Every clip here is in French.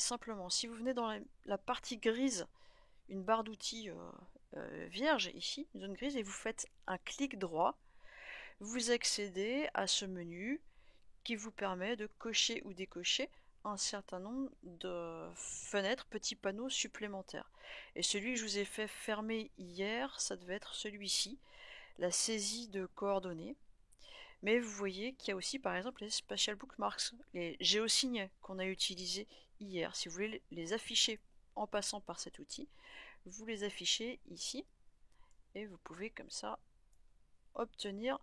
simplement, si vous venez dans la partie grise, une barre d'outils vierge ici, une zone grise, et vous faites un clic droit, vous accédez à ce menu qui vous permet de cocher ou décocher un certain nombre de fenêtres, petits panneaux supplémentaires. Et celui que je vous ai fait fermer hier, ça devait être celui-ci, la saisie de coordonnées. Mais vous voyez qu'il y a aussi par exemple les Spatial Bookmarks, les géosignes qu'on a utilisés hier. Si vous voulez les afficher en passant par cet outil, vous les affichez ici et vous pouvez comme ça obtenir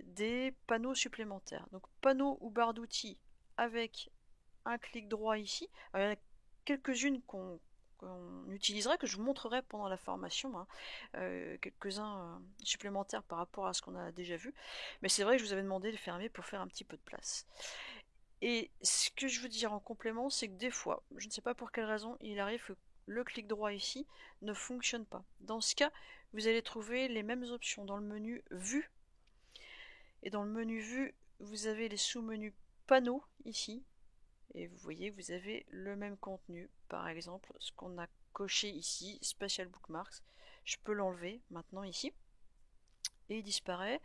des panneaux supplémentaires. Donc panneaux ou barres d'outils avec un clic droit ici. Alors, il y en a quelques-unes qu'on utilisera, que je vous montrerai pendant la formation, hein. Quelques-uns supplémentaires par rapport à ce qu'on a déjà vu. Mais c'est vrai que je vous avais demandé de fermer pour faire un petit peu de place. Et ce que je veux dire en complément, c'est que des fois, je ne sais pas pour quelle raison, il arrive que le clic droit ici ne fonctionne pas. Dans ce cas, vous allez trouver les mêmes options dans le menu Vue. Et dans le menu Vue, vous avez les sous-menus Panneaux ici. Et vous voyez, vous avez le même contenu. Par exemple, ce qu'on a coché ici, Spatial Bookmarks. Je peux l'enlever maintenant ici. Et il disparaît.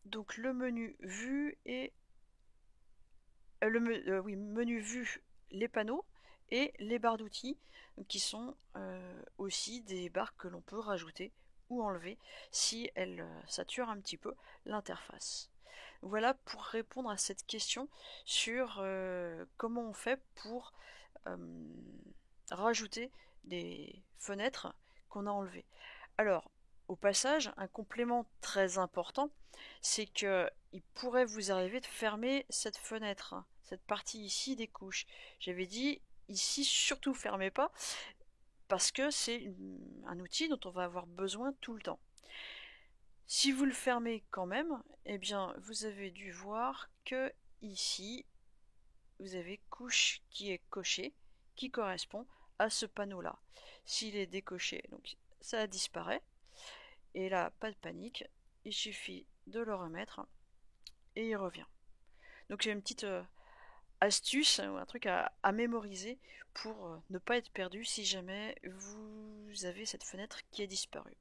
Donc le menu Vue et menu Vue, les panneaux et les barres d'outils qui sont aussi des barres que l'on peut rajouter ou enlever si elles saturent un petit peu l'interface. Voilà pour répondre à cette question sur comment on fait pour euh, rajouter des fenêtres qu'on a enlevées. Alors, au passage, un complément très important, c'est que il pourrait vous arriver de fermer cette fenêtre, hein, cette partie ici des couches. J'avais dit ici surtout fermez pas parce que c'est un outil dont on va avoir besoin tout le temps. Si vous le fermez quand même, eh bien vous avez dû voir que ici vous avez couche qui est cochée, qui correspond à ce panneau-là. S'il est décoché, donc ça disparaît. Et là, pas de panique, il suffit de le remettre et il revient. Donc j'ai une petite astuce ou un truc à mémoriser pour ne pas être perdu si jamais vous avez cette fenêtre qui est disparue.